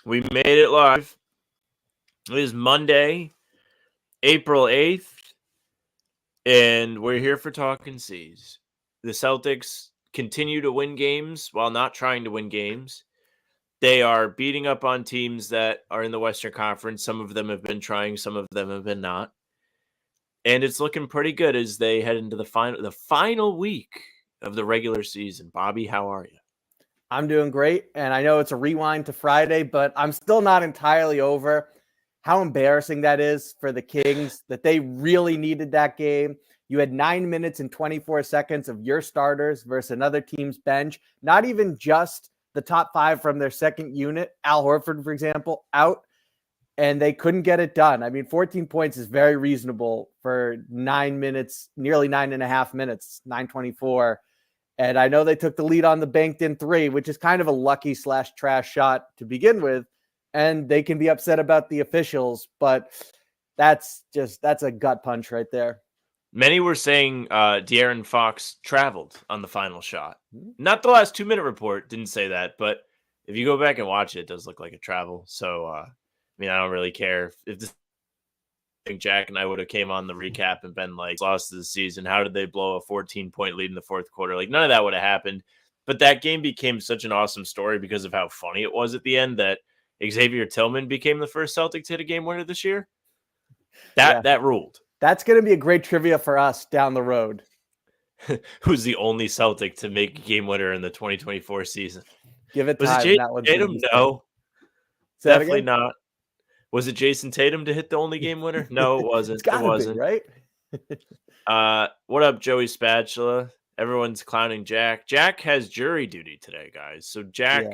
We made it live. It is Monday, April 8th, and we're here for Talkin' C's. The Celtics continue to win games while not trying to win games. They are beating up on teams that are in the Western Conference. Some of them have been trying, some of them have been not. And it's looking pretty good as they head into the final week of the regular season. Bobby, how are you? I'm doing great, and I know it's a rewind to Friday, but I'm still not entirely over how embarrassing that is for the Kings, that they really needed that game. You had 9 minutes and 24 seconds of your starters versus another team's bench, not even just the top five from their second unit, Al Horford, for example, out, and they couldn't get it done. I mean, 14 points is very reasonable for 9 minutes, nearly 9.5 minutes, 9:24. And I know they took the lead on the banked in three, which is kind of a lucky / trash shot to begin with. And they can be upset about the officials, but that's a gut punch right there. Many were saying De'Aaron Fox traveled on the final shot. Not the last 2-minute report didn't say that, but if you go back and watch it, it does look like a travel. So, I don't really care if this. I think Jack and I would have came on the recap and been like, lost the season. How did they blow a 14-point lead in the fourth quarter? Like, none of that would have happened. But that game became such an awesome story because of how funny it was at the end that Xavier Tillman became the first Celtic to hit a game winner this year. That ruled. That's going to be a great trivia for us down the road. Who's the only Celtic to make a game winner in the 2024 season? Give it was time. It Jason Tatum? No. Definitely not. Was it Jason Tatum to hit the only game winner? No, it wasn't. It wasn't. Be, right? What up, Joey Spatula? Everyone's clowning Jack. Jack has jury duty today, guys. So Jack,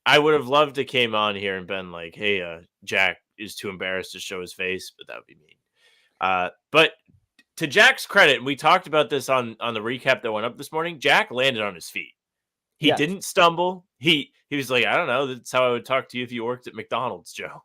I would have loved to came on here and been like, hey, Jack is too embarrassed to show his face, but that would be mean. But to Jack's credit, and we talked about this on the recap that went up this morning, Jack landed on his feet. He didn't stumble. He was like, I don't know. That's how I would talk to you if you worked at McDonald's, Joe.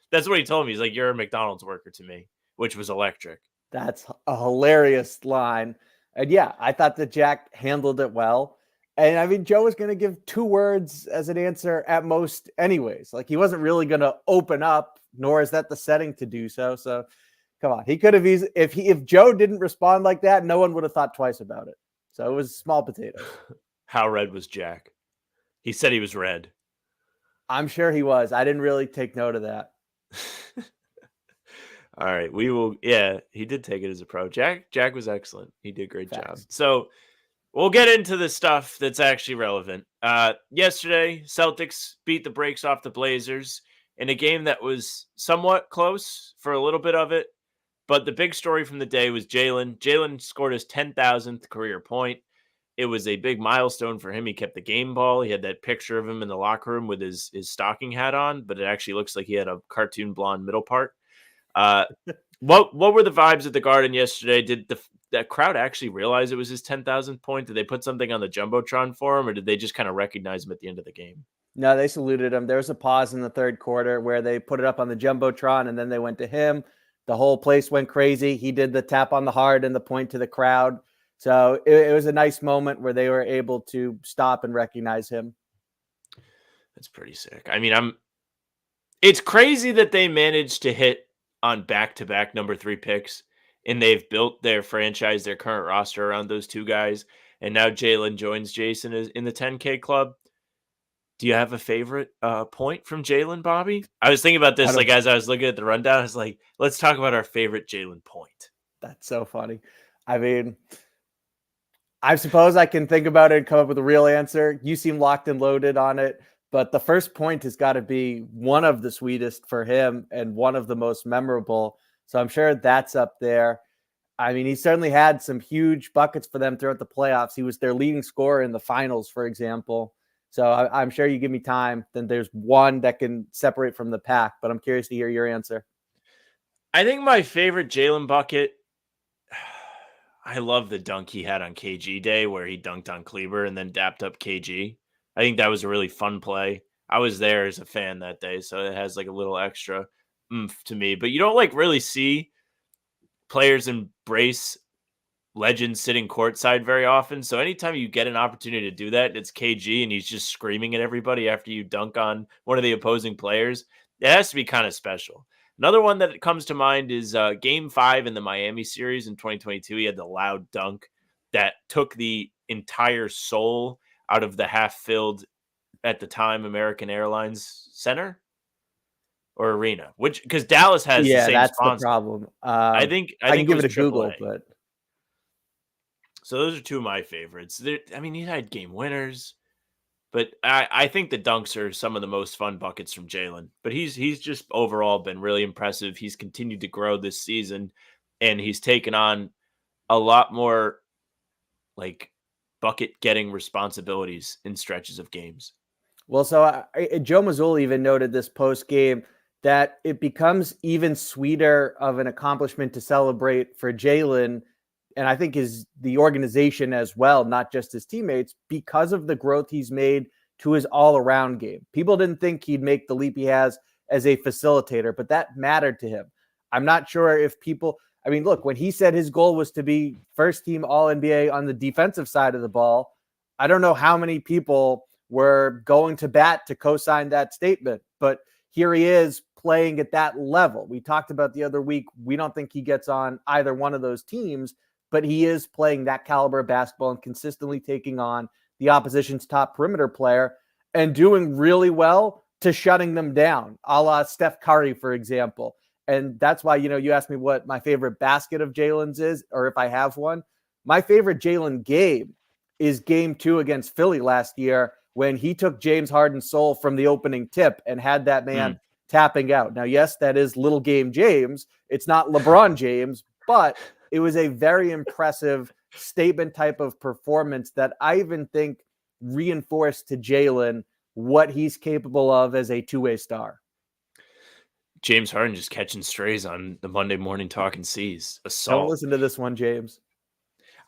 That's what he told me. He's like, you're a McDonald's worker to me, which was electric. That's a hilarious line. And yeah, I thought that Jack handled it well. And I mean, Joe was going to give 2 words as an answer at most anyways. Like, he wasn't really going to open up, nor is that the setting to do so. So come on. He could have easily, if Joe didn't respond like that, no one would have thought twice about it. So it was small potatoes. How red was Jack? He said he was red. I'm sure he was. I didn't really take note of that. All right, we will. Yeah, he did take it as a pro. Jack was excellent. He did a great job. So we'll get into the stuff that's actually relevant. Yesterday, Celtics beat the brakes off the Blazers in a game that was somewhat close for a little bit of it. But the big story from the day was Jaylen. Jaylen scored his 10,000th career point. It was a big milestone for him. He kept the game ball. He had that picture of him in the locker room with his stocking hat on, but it actually looks like he had a cartoon blonde middle part. What were the vibes at the Garden yesterday? Did that crowd actually realize it was his 10,000th point? Did they put something on the Jumbotron for him, or did they just kind of recognize him at the end of the game? No, they saluted him. There was a pause in the third quarter where they put it up on the Jumbotron, and then they went to him. The whole place went crazy. He did the tap on the heart and the point to the crowd. So it was a nice moment where they were able to stop and recognize him. That's pretty sick. I mean, it's crazy that they managed to hit on back-to-back number 3 picks, and they've built their franchise, their current roster around those 2 guys. And now Jaylen joins Jason in the 10K club. Do you have a favorite point from Jaylen, Bobby? I was thinking about this as I was looking at the rundown. I was like, let's talk about our favorite Jaylen point. That's so funny. I mean, I suppose I can think about it and come up with a real answer. You seem locked and loaded on it, but the first point has got to be one of the sweetest for him and one of the most memorable. So I'm sure that's up there. I mean, he certainly had some huge buckets for them throughout the playoffs. He was their leading scorer in the finals, for example. So I'm sure you give me time, then there's one that can separate from the pack, but I'm curious to hear your answer. I think my favorite Jaylen bucket, I love the dunk he had on KG Day where he dunked on Kleber and then dapped up KG. I think that was a really fun play. I was there as a fan that day, so it has like a little extra oomph to me. But you don't like really see players embrace legends sitting courtside very often. So anytime you get an opportunity to do that, it's KG and he's just screaming at everybody after you dunk on one of the opposing players. It has to be kind of special. Another one that comes to mind is Game 5 in the Miami series in 2022. He had the loud dunk that took the entire soul out of the half-filled, at the time, American Airlines Center or Arena, which because Dallas has the Yeah, same that's the sponsor. problem. I think I can it give was it a Google, AAA. but So those are two of my favorites. I mean, he had game winners, but I think the dunks are some of the most fun buckets from Jaylen. But he's just overall been really impressive. He's continued to grow this season, and he's taken on a lot more like bucket getting responsibilities in stretches of games. well, so Joe Mazzulla even noted this post game that it becomes even sweeter of an accomplishment to celebrate for Jaylen, and I think is the organization as well, not just his teammates, because of the growth he's made to his all-around game. People didn't think he'd make the leap he has as a facilitator, but that mattered to him. I'm not sure if people, I mean, look, when he said his goal was to be first team All-NBA on the defensive side of the ball, I don't know how many people were going to bat to co-sign that statement, but here he is playing at that level. We talked about the other week, we don't think he gets on either one of those teams, but he is playing that caliber of basketball and consistently taking on the opposition's top perimeter player and doing really well to shutting them down, a la Steph Curry, for example. And that's why, you asked me what my favorite basket of Jaylen's is, or if I have one. My favorite Jaylen game is game 2 against Philly last year when he took James Harden's soul from the opening tip and had that man tapping out. Now, yes, that is little game James. It's not LeBron James, but it was a very impressive statement type of performance that I even think reinforced to Jaylen what he's capable of as a two-way star. James Harden just catching strays on the Monday morning Talkin' C's. Assault. Don't listen to this one, James.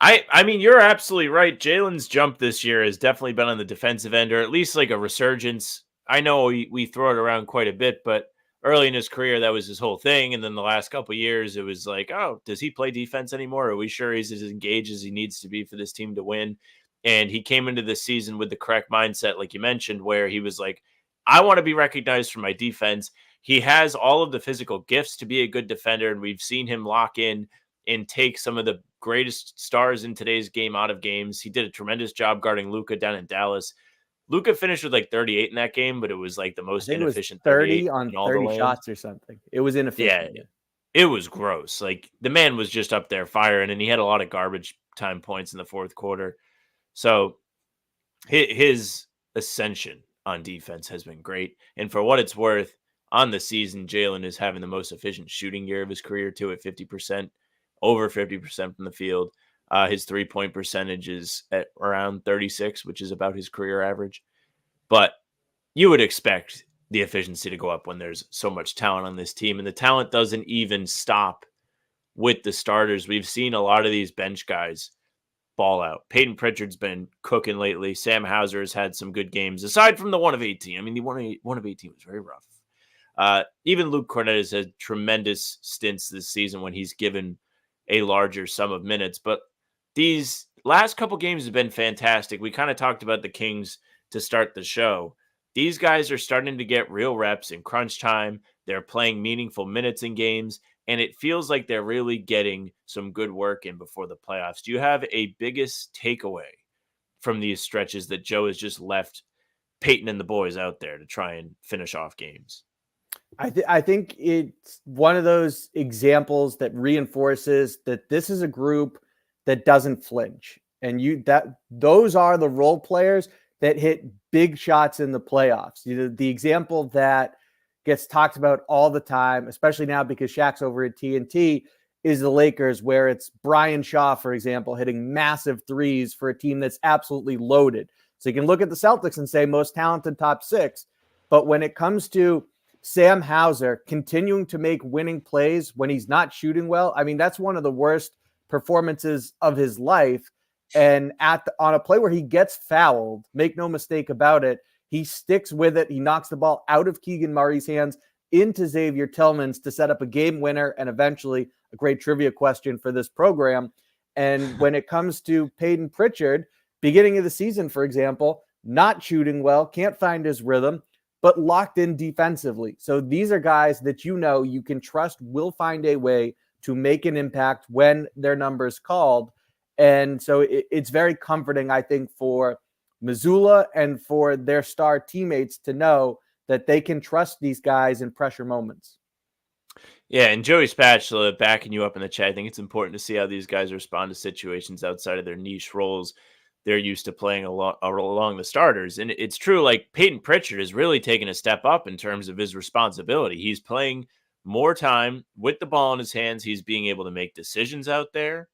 I mean, you're absolutely right. Jaylen's jump this year has definitely been on the defensive end, or at least like a resurgence. I know we throw it around quite a bit, but early in his career, that was his whole thing. And then the last couple of years, it was like, oh, does he play defense anymore? Are we sure he's as engaged as he needs to be for this team to win? And he came into this season with the correct mindset, like you mentioned, where he was like, I want to be recognized for my defense. He has all of the physical gifts to be a good defender, and we've seen him lock in and take some of the greatest stars in today's game out of games. He did a tremendous job guarding Luka down in Dallas. Luka finished with like 38 in that game, but it was like the most inefficient 30 on 30 shots or something. It was inefficient. Yeah, it was gross. Like the man was just up there firing, and he had a lot of garbage time points in the fourth quarter. So his ascension on defense has been great. And for what it's worth, on the season, Jaylen is having the most efficient shooting year of his career too, at 50%, over 50% from the field. His 3-point percentage is at around 36, which is about his career average. But you would expect the efficiency to go up when there's so much talent on this team. And the talent doesn't even stop with the starters. We've seen a lot of these bench guys ball out. Peyton Pritchard's been cooking lately. Sam Hauser has had some good games, aside from the 1 of 18. I mean, the 1 of 18 was very rough. Even Luke Cornett has had tremendous stints this season when he's given a larger sum of minutes. But these last couple games have been fantastic. We kind of talked about the Kings to start the show. These guys are starting to get real reps in crunch time. They're playing meaningful minutes in games, and it feels like they're really getting some good work in before the playoffs. Do you have a biggest takeaway from these stretches that Joe has just left Peyton and the boys out there to try and finish off games? I think it's one of those examples that reinforces that this is a group that doesn't flinch. And those are the role players that hit big shots in the playoffs. The example that gets talked about all the time, especially now because Shaq's over at TNT, is the Lakers, where it's Brian Shaw, for example, hitting massive threes for a team that's absolutely loaded. So you can look at the Celtics and say most talented top 6, but when it comes to Sam Hauser continuing to make winning plays when he's not shooting well, I mean, that's one of the worst performances of his life. And on a play where he gets fouled, make no mistake about it, he sticks with it. He knocks the ball out of Keegan Murray's hands into Xavier Tillman's to set up a game winner and eventually a great trivia question for this program. And when it comes to Peyton Pritchard, beginning of the season, for example, not shooting well, can't find his rhythm, but locked in defensively. So these are guys that you can trust will find a way to make an impact when their number is called. And so it's very comforting, I think, for Missoula and for their star teammates to know that they can trust these guys in pressure moments. Yeah, and Joey Spatula backing you up in the chat. I think it's important to see how these guys respond to situations outside of their niche roles they're used to playing along the starters. And it's true, like Peyton Pritchard has really taken a step up in terms of his responsibility. He's playing more time with the ball in his hands. He's being able to make decisions out there.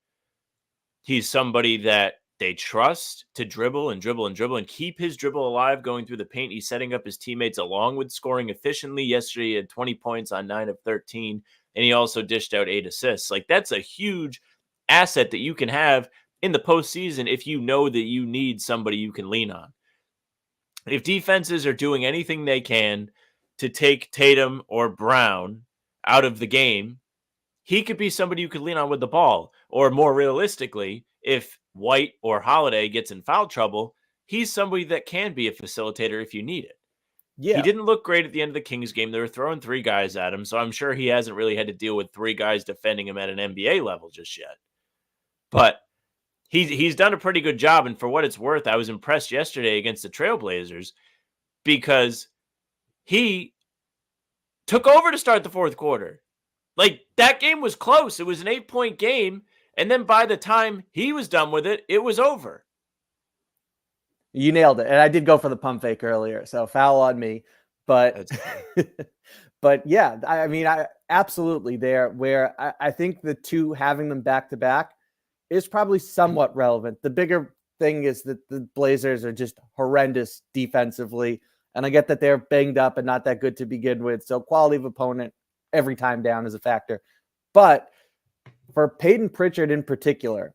He's somebody that they trust to dribble and dribble and dribble and keep his dribble alive going through the paint. He's setting up his teammates along with scoring efficiently. Yesterday, he had 20 points on 9 of 13, and he also dished out 8 assists. Like, that's a huge asset that you can have in the postseason if you know that you need somebody you can lean on. If defenses are doing anything they can to take Tatum or Brown out of the game, he could be somebody you could lean on with the ball. Or more realistically, if White or Holiday gets in foul trouble, he's somebody that can be a facilitator if you need it. Yeah. He didn't look great at the end of the Kings game. They were throwing 3 guys at him, so I'm sure he hasn't really had to deal with 3 guys defending him at an NBA level just yet. But he's done a pretty good job, and for what it's worth, I was impressed yesterday against the Trailblazers because he took over to start the fourth quarter. Like, that game was close. It was an 8-point game. And then by the time he was done with it, it was over. You nailed it. And I did go for the pump fake earlier, so foul on me. But but yeah, I mean, I absolutely there where I think the two having them back to back is probably somewhat relevant. The bigger thing is that the Blazers are just horrendous defensively. And I get that they're banged up and not that good to begin with. So quality of opponent every time down is a factor. But for Peyton Pritchard in particular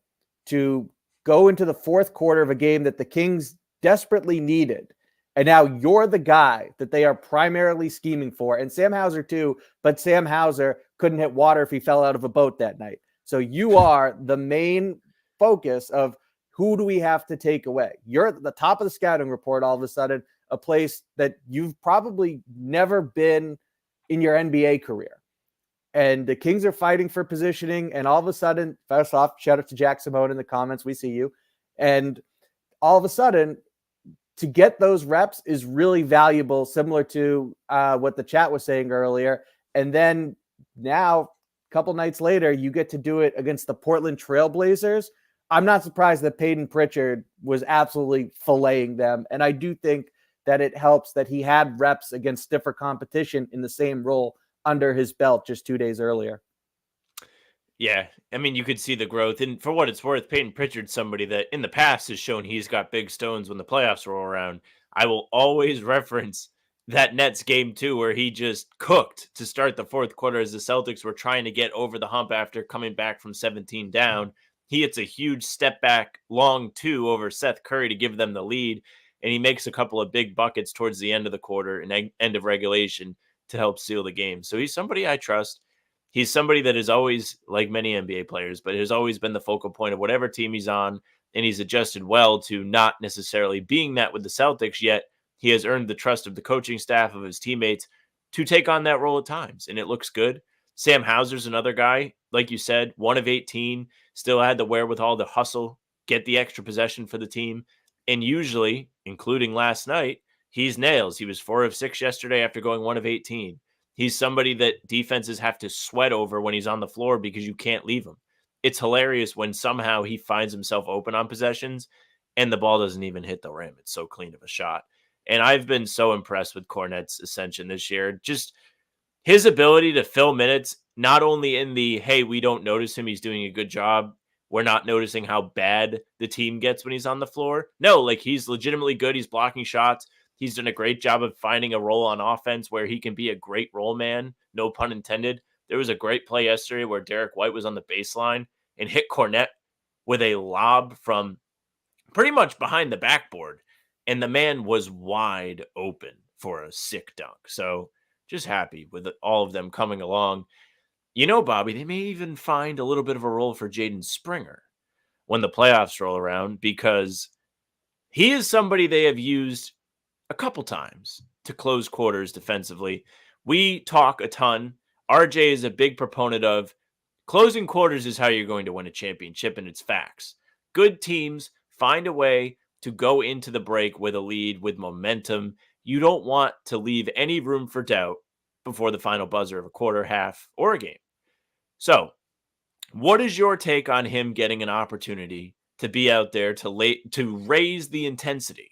to go into the fourth quarter of a game that the Kings desperately needed, and now you're the guy that they are primarily scheming for, and Sam Hauser too, but Sam Hauser couldn't hit water if he fell out of a boat that night. So you are the main focus of who do we have to take away? You're at the top of the scouting report all of a sudden, a place that you've probably never been in your NBA career. And the Kings are fighting for positioning. And all of a sudden, first off, shout out to Jack Simone in the comments. We see you. And all of a sudden, to get those reps is really valuable, similar to what the chat was saying earlier. And then now, a couple nights later, you get to do it against the Portland Trailblazers. I'm not surprised that Peyton Pritchard was absolutely filleting them. And I do think that it helps that he had reps against stiffer competition in the same role under his belt just 2 days earlier. Yeah, I mean, you could see the growth. And for what it's worth, Peyton Pritchard's somebody that in the past has shown he's got big stones when the playoffs roll around. I will always reference that Nets game 2 where he just cooked to start the fourth quarter as the Celtics were trying to get over the hump after coming back from 17 down. He hits a huge step back long 2 over Seth Curry to give them the lead. And he makes a couple of big buckets towards the end of the quarter and end of regulation to help seal the game. So he's somebody I trust. He's somebody that is always, like many NBA players, but has always been the focal point of whatever team he's on. And he's adjusted well to not necessarily being that with the Celtics, yet he has earned the trust of the coaching staff, of his teammates, to take on that role at times. And it looks good. Sam Hauser's another guy, like you said, 1 of 18, still had the wherewithal to hustle, get the extra possession for the team. And usually, including last night, he's nails. He was 4 of 6 yesterday after going 1 of 18. He's somebody that defenses have to sweat over when he's on the floor because you can't leave him. It's hilarious when somehow he finds himself open on possessions and the ball doesn't even hit the rim. It's so clean of a shot. And I've been so impressed with Cornette's ascension this year. Just his ability to fill minutes, not only in the, hey, we don't notice him, he's doing a good job, we're not noticing how bad the team gets when he's on the floor. No, like he's legitimately good. He's blocking shots. He's done a great job of finding a role on offense where he can be a great role man, no pun intended. There was a great play yesterday where Derek White was on the baseline and hit Cornette with a lob from pretty much behind the backboard. And the man was wide open for a sick dunk. So just happy with all of them coming along. You know, Bobby, they may even find a little bit of a role for Jaden Springer. when the playoffs roll around, because he is somebody they have used a couple times to close quarters defensively. We talk a ton. RJ is a big proponent of closing quarters is how you're going to win a championship, and it's facts. Good teams find a way to go into the break with a lead, with momentum. You don't want to leave any room for doubt before the final buzzer of a quarter, half, or a game. So, what is your take on him getting an opportunity to be out there to raise the intensity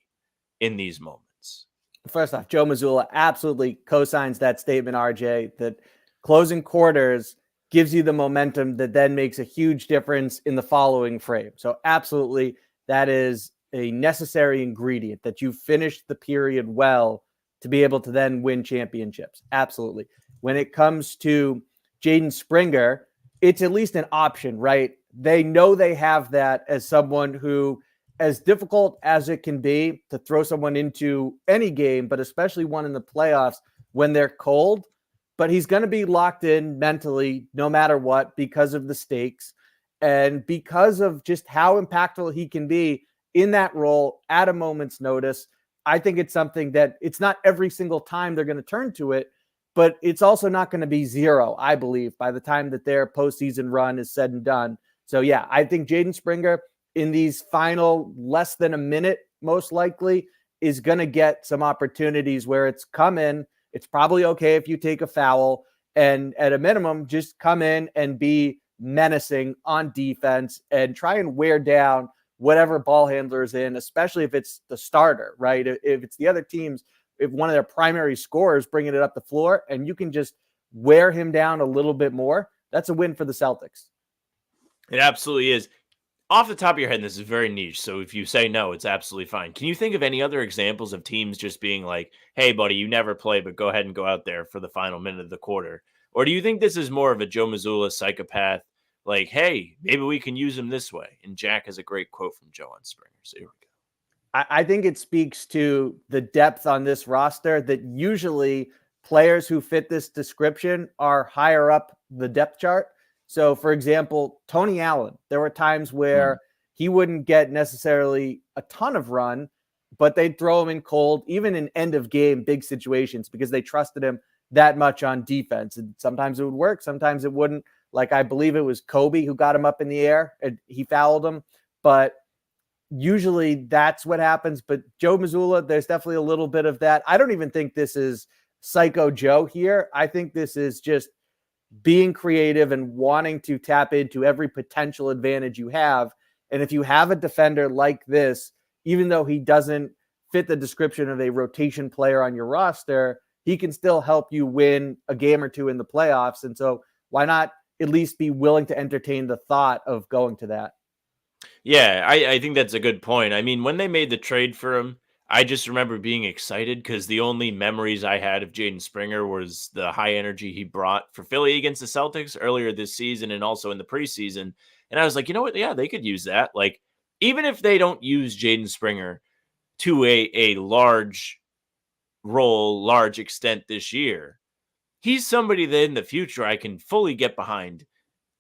in these moments? First off, Joe Mazzulla absolutely co-signs that statement, RJ, that closing quarters gives you the momentum that then makes a huge difference in the following frame. So absolutely, that is a necessary ingredient, that you finish the period well to be able to then win championships. Absolutely. When it comes to Jaden Springer, it's at least an option, right? They know they have that as someone who, as difficult as it can be to throw someone into any game, but especially one in the playoffs when they're cold, but he's going to be locked in mentally no matter what because of the stakes and because of just how impactful he can be in that role at a moment's notice. I think it's something that it's not every single time they're going to turn to it, but it's also not going to be zero, I believe, by the time that their postseason run is said and done. So, yeah, I think Jaden Springer in these final less than a minute, most likely, is going to get some opportunities where it's come in. It's probably okay if you take a foul, and at a minimum, just come in and be menacing on defense and try and wear down whatever ball handler is in, especially if it's the starter, right? If it's the other teams, if one of their primary scorers bringing it up the floor and you can just wear him down a little bit more, that's a win for the Celtics. It absolutely is. Off the top of your head, this is very niche, so if you say no, it's absolutely fine. Can you think of any other examples of teams just being like, hey, buddy, you never play, but go ahead and go out there for the final minute of the quarter? Or do you think this is more of a Joe Mazzulla psychopath, like, hey, maybe we can use him this way? And Jack has a great quote from Joe on Springer, so here we go. I think it speaks to the depth on this roster that usually players who fit this description are higher up the depth chart. So, for example, Tony Allen, there were times where he wouldn't get necessarily a ton of run, but they'd throw him in cold, even in end of game, big situations, because they trusted him that much on defense. And sometimes it would work, sometimes it wouldn't. Like, I believe it was Kobe who got him up in the air and he fouled him. But usually that's what happens. But Joe Mazzulla, there's definitely a little bit of that. I don't even think this is Psycho Joe here. I think this is just being creative and wanting to tap into every potential advantage you have. And if you have a defender like this, even though he doesn't fit the description of a rotation player on your roster, he can still help you win a game or two in the playoffs. And so why not at least be willing to entertain the thought of going to that? Yeah, I think that's a good point. I mean, when they made the trade for him, I just remember being excited because the only memories I had of Jaden Springer was the high energy he brought for Philly against the Celtics earlier this season and also in the preseason. And I was like, you know what? Yeah, they could use that. Like, even if they don't use Jaden Springer to a large role, large extent this year, he's somebody that in the future I can fully get behind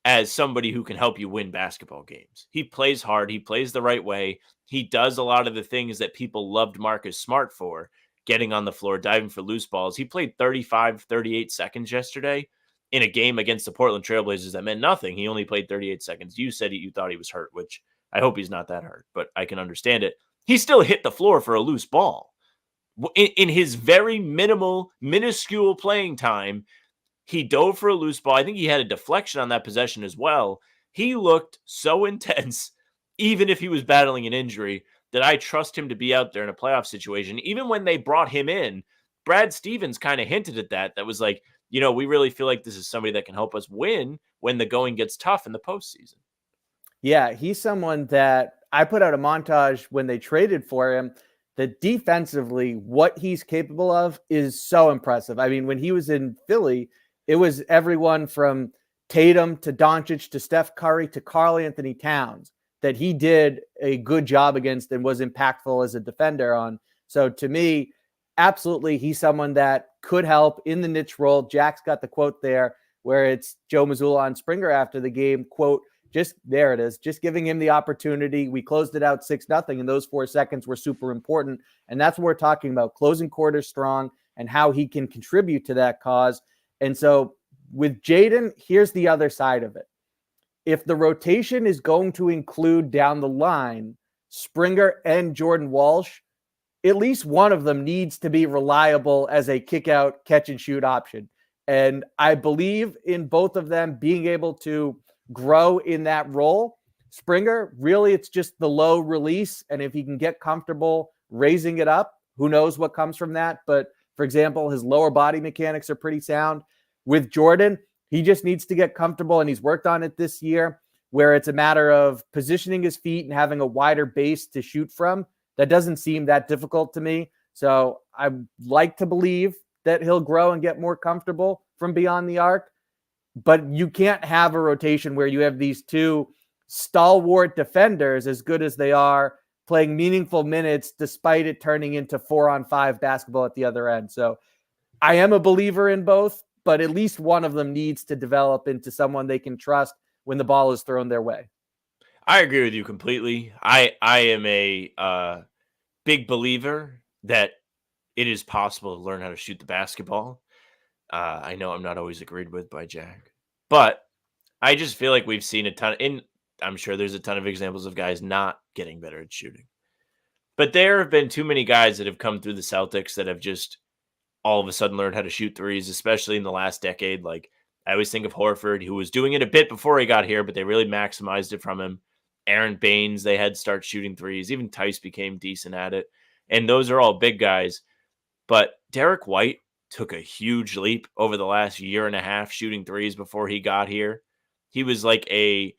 as somebody who can help you win basketball games. He plays hard. He plays the right way. He does a lot of the things that people loved Marcus Smart for, getting on the floor, diving for loose balls. He played 35, 38 seconds yesterday in a game against the Portland Trailblazers that meant nothing. He only played 38 seconds. You said you thought he was hurt, which I hope he's not that hurt, but I can understand it. He still hit the floor for a loose ball. In his very minuscule playing time, he dove for a loose ball. I think he had a deflection on that possession as well. He looked so intense, even if he was battling an injury, that I trust him to be out there in a playoff situation. Even when they brought him in, Brad Stevens kind of hinted at that. That was like, you know, we really feel like this is somebody that can help us win when the going gets tough in the postseason. Yeah, he's someone that I put out a montage when they traded for him. That defensively, what he's capable of is so impressive. I mean, when he was in Philly, it was everyone from Tatum to Doncic to Steph Curry to Karl Anthony Towns that he did a good job against and was impactful as a defender on. So to me, absolutely, he's someone that could help in the niche role. Jack's got the quote there where it's Joe Mazzulla on Springer after the game, quote, there it is. Just giving him the opportunity. We closed it out 6-0, and those 4 seconds were super important. And that's what we're talking about, closing quarters strong and how he can contribute to that cause. And so with Jaden, here's the other side of it. If the rotation is going to include down the line Springer and Jordan Walsh, at least one of them needs to be reliable as a kick out, catch and shoot option. And I believe in both of them being able to grow in that role. Springer, really, it's just the low release. And if he can get comfortable raising it up, who knows what comes from that. But for example, his lower body mechanics are pretty sound. With Jordan, he just needs to get comfortable, and he's worked on it this year, where it's a matter of positioning his feet and having a wider base to shoot from. That doesn't seem that difficult to me. So I like to believe that he'll grow and get more comfortable from beyond the arc. But you can't have a rotation where you have these two stalwart defenders, as good as they are, playing meaningful minutes despite it turning into 4-on-5 basketball at the other end. So I am a believer in both, but at least one of them needs to develop into someone they can trust when the ball is thrown their way. I agree with you completely. I am a big believer that it is possible to learn how to shoot the basketball. I know I'm not always agreed with by Jack, but I just feel like we've seen a ton. I'm sure there's a ton of examples of guys not getting better at shooting, but there have been too many guys that have come through the Celtics that have just all of a sudden learned how to shoot threes, especially in the last decade. Like, I always think of Horford, who was doing it a bit before he got here, but they really maximized it from him. Aaron Baines, they had to start shooting threes. Even Tice became decent at it. And those are all big guys. But Derek White took a huge leap over the last year and a half shooting threes before he got here. He was like I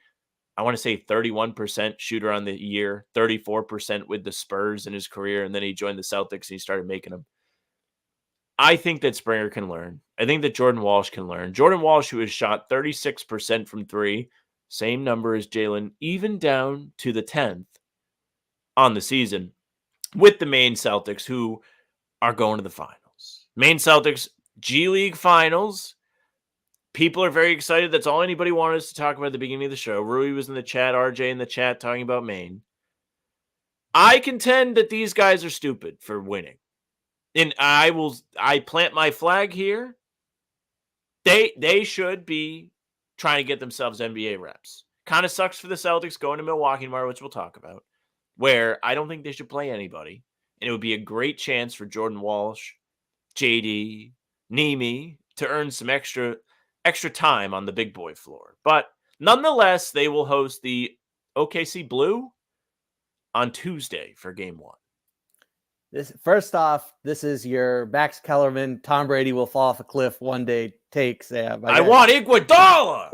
want to say 31% shooter on the year, 34% with the Spurs in his career. And then he joined the Celtics and he started making them. I think that Springer can learn. I think that Jordan Walsh can learn. Jordan Walsh, who has shot 36% from three, same number as Jaylen, even down to the 10th on the season with the Maine Celtics, who are going to the finals. Maine Celtics, G League finals. People are very excited. That's all anybody wanted us to talk about at the beginning of the show. Rui was in the chat, RJ in the chat talking about Maine. I contend that these guys are stupid for winning. And I plant my flag here. They should be trying to get themselves NBA reps. Kind of sucks for the Celtics going to Milwaukee tomorrow, which we'll talk about, where I don't think they should play anybody. And it would be a great chance for Jordan Walsh, JD, Nemi to earn some extra time on the big boy floor. But nonetheless, they will host the OKC Blue on Tuesday for game one. First off, this is your Max Kellerman, Tom Brady will fall off a cliff one day take, Sam. I want Iguodala!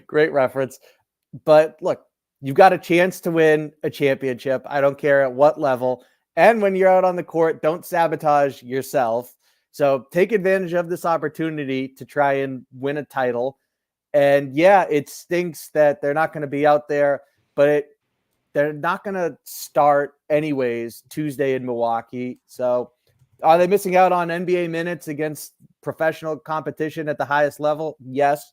Great reference. But look, you've got a chance to win a championship. I don't care at what level. And when you're out on the court, don't sabotage yourself. So take advantage of this opportunity to try and win a title. And yeah, it stinks that they're not going to be out there, but they're not going to start anyways Tuesday in Milwaukee. So are they missing out on NBA minutes against professional competition at the highest level? Yes.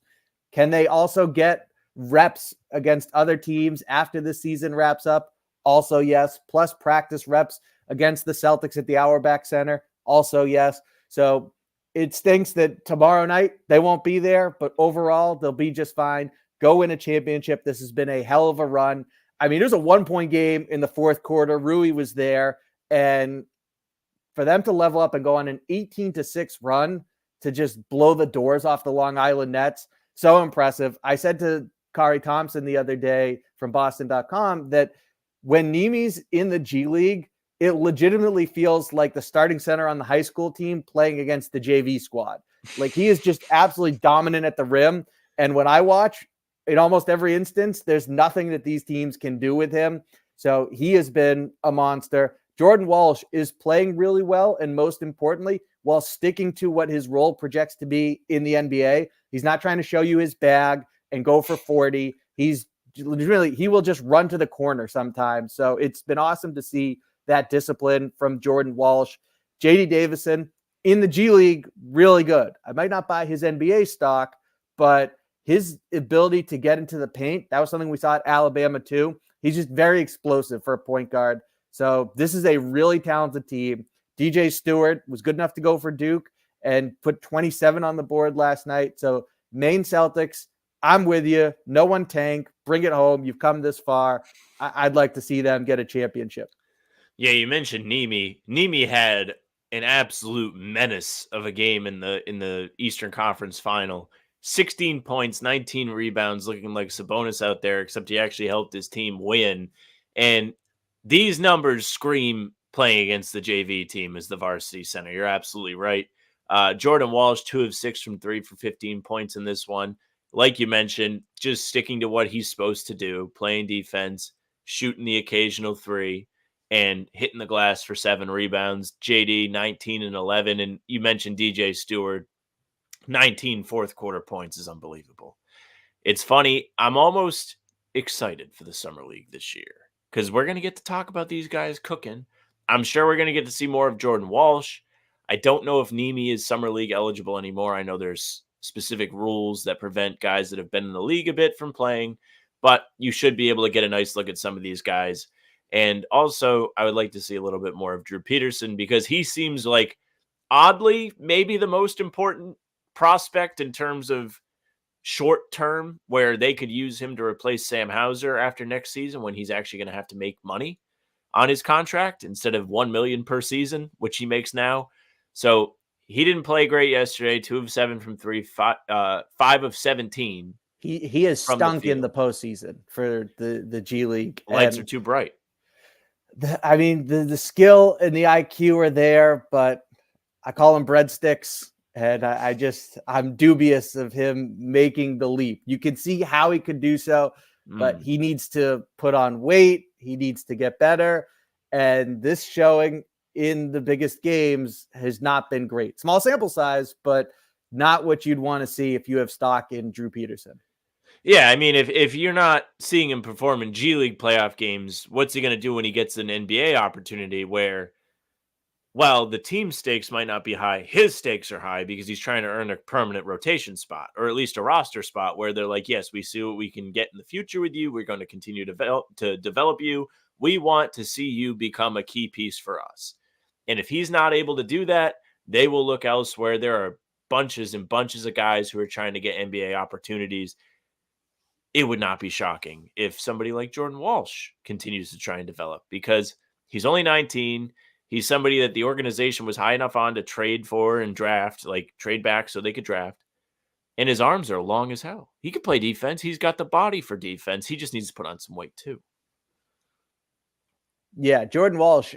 Can they also get reps against other teams after the season wraps up? Also, yes. Plus practice reps against the Celtics at the Auerbach Center? Also, yes. So it stinks that tomorrow night they won't be there, but overall they'll be just fine. Go win a championship. This has been a hell of a run. I mean, there's a 1-point game in the fourth quarter. Rui was there. And for them to level up and go on an 18-6 run to just blow the doors off the Long Island Nets, so impressive. I said to Kari Thompson the other day from Boston.com that when Nemi's in the G League, it legitimately feels like the starting center on the high school team playing against the JV squad. Like, he is just absolutely dominant at the rim. And when I watch, in almost every instance, there's nothing that these teams can do with him. So he has been a monster. Jordan Walsh is playing really well, and most importantly, while sticking to what his role projects to be in the NBA. He's not trying to show you his bag and go for 40. He will just run to the corner sometimes. So it's been awesome to see that discipline from Jordan Walsh. JD Davison in the G League, really good. I might not buy his NBA stock, but his ability to get into the paint, that was something we saw at Alabama too. He's just very explosive for a point guard. So this is a really talented team. DJ Stewart was good enough to go for Duke and put 27 on the board last night. So Maine Celtics, I'm with you. No one tank. Bring it home. You've come this far. I'd like to see them get a championship. Yeah, you mentioned Nemi. Nemi had an absolute menace of a game in the Eastern Conference Final. 16 points, 19 rebounds, looking like Sabonis out there, except he actually helped his team win. And these numbers scream playing against the JV team as the varsity center. You're absolutely right. Jordan Walsh, 2 of 6 from 3 for 15 points in this one. Like you mentioned, just sticking to what he's supposed to do, playing defense, shooting the occasional 3, and hitting the glass for 7 rebounds. JD, 19 and 11. And you mentioned DJ Stewart, 19 fourth quarter points is unbelievable. It's funny. I'm almost excited for the Summer League this year because we're going to get to talk about these guys cooking. I'm sure we're going to get to see more of Jordan Walsh. I don't know if Nemi is Summer League eligible anymore. I know there's specific rules that prevent guys that have been in the league a bit from playing, but you should be able to get a nice look at some of these guys. And also, I would like to see a little bit more of Drew Peterson because he seems like, oddly, maybe the most important prospect in terms of short term, where they could use him to replace Sam Hauser after next season when he's actually going to have to make money on his contract instead of $1 million per season, which he makes now. So he didn't play great yesterday. 2 of 7 from 3, 5 of 17. He has stunk in the postseason for the G League. Lights are too bright. The skill and the IQ are there, but I call him breadsticks. And I'm dubious of him making the leap. You can see how he could do so, but he needs to put on weight. He needs to get better. And this showing in the biggest games has not been great. Small sample size, but not what you'd want to see if you have stock in Drew Peterson. Yeah, I mean, if you're not seeing him perform in G League playoff games, what's he going to do when he gets an NBA opportunity where, while the team stakes might not be high, his stakes are high because he's trying to earn a permanent rotation spot or at least a roster spot where they're like, yes, we see what we can get in the future with you. We're going to continue to develop you. We want to see you become a key piece for us. And if he's not able to do that, they will look elsewhere. There are bunches and bunches of guys who are trying to get NBA opportunities. It would not be shocking if somebody like Jordan Walsh continues to try and develop because he's only 19. He's somebody that the organization was high enough on to trade for and draft, like trade back so they could draft. And his arms are long as hell. He could play defense. He's got the body for defense. He just needs to put on some weight too. Yeah, Jordan Walsh,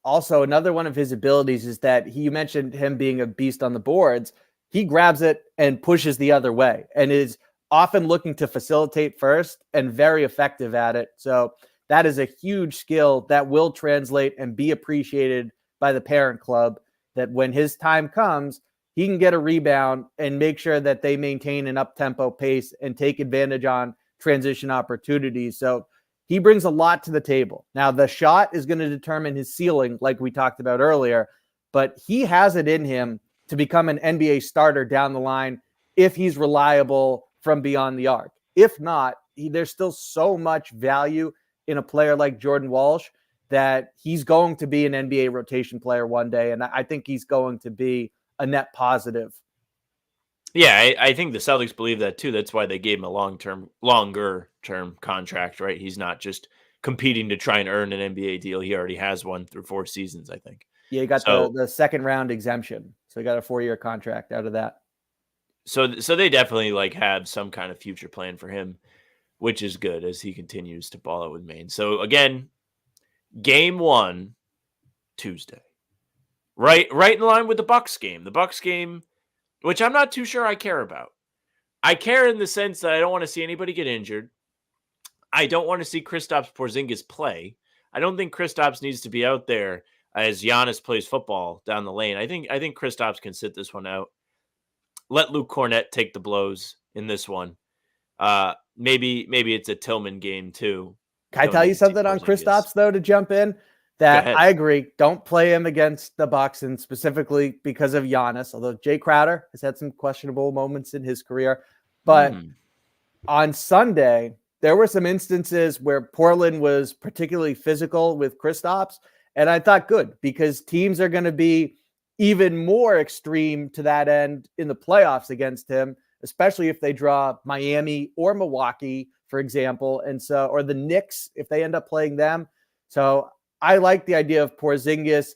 also another one of his abilities is that you mentioned him being a beast on the boards. He grabs it and pushes the other way and is often looking to facilitate first and very effective at it. So that is a huge skill that will translate and be appreciated by the parent club, that when his time comes, he can get a rebound and make sure that they maintain an up-tempo pace and take advantage on transition opportunities. So he brings a lot to the table. Now, the shot is going to determine his ceiling, like we talked about earlier, but he has it in him to become an NBA starter down the line if he's reliable from beyond the arc. If not, there's still so much value in a player like Jordan Walsh that he's going to be an NBA rotation player one day. And I think he's going to be a net positive. Yeah, I think the Celtics believe that too. That's why they gave him a longer term contract, right? He's not just competing to try and earn an NBA deal. He already has one through 4 seasons, I think. Yeah, he got the second round exemption. So he got a 4-year contract out of that. So they definitely have some kind of future plan for him, which is good as he continues to ball out with Maine. So again, game 1, Tuesday. Right in line with the Bucks game. The Bucks game, which I'm not too sure I care about. I care in the sense that I don't want to see anybody get injured. I don't want to see Kristaps Porzingis play. I don't think Kristaps needs to be out there as Giannis plays football down the lane. I think Kristaps can sit this one out. Let Luke Cornett take the blows in this one. Maybe it's a Tillman game too. Can I tell you something on Kristaps though, to jump in? That I agree. Don't play him against the Bucks, and specifically because of Giannis, although Jay Crowder has had some questionable moments in his career. But on Sunday, there were some instances where Portland was particularly physical with Kristaps, and I thought good because teams are going to be even more extreme to that end in the playoffs against him, especially if they draw Miami or Milwaukee, for example, and so or the Knicks if they end up playing them. So I like the idea of Porzingis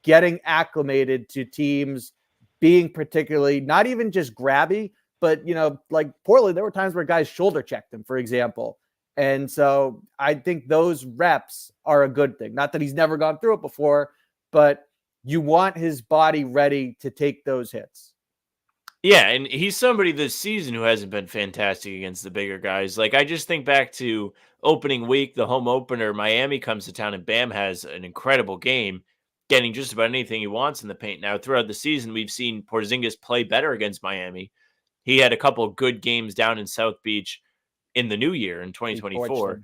getting acclimated to teams being particularly not even just grabby, but, like Portland, there were times where guys shoulder checked him, for example. And so I think those reps are a good thing. Not that he's never gone through it before, but you want his body ready to take those hits. Yeah, and he's somebody this season who hasn't been fantastic against the bigger guys. Like, I just think back to opening week, the home opener, Miami comes to town and Bam has an incredible game, getting just about anything he wants in the paint. Now, throughout the season, we've seen Porzingis play better against Miami. He had a couple of good games down in South Beach in the new year in 2024.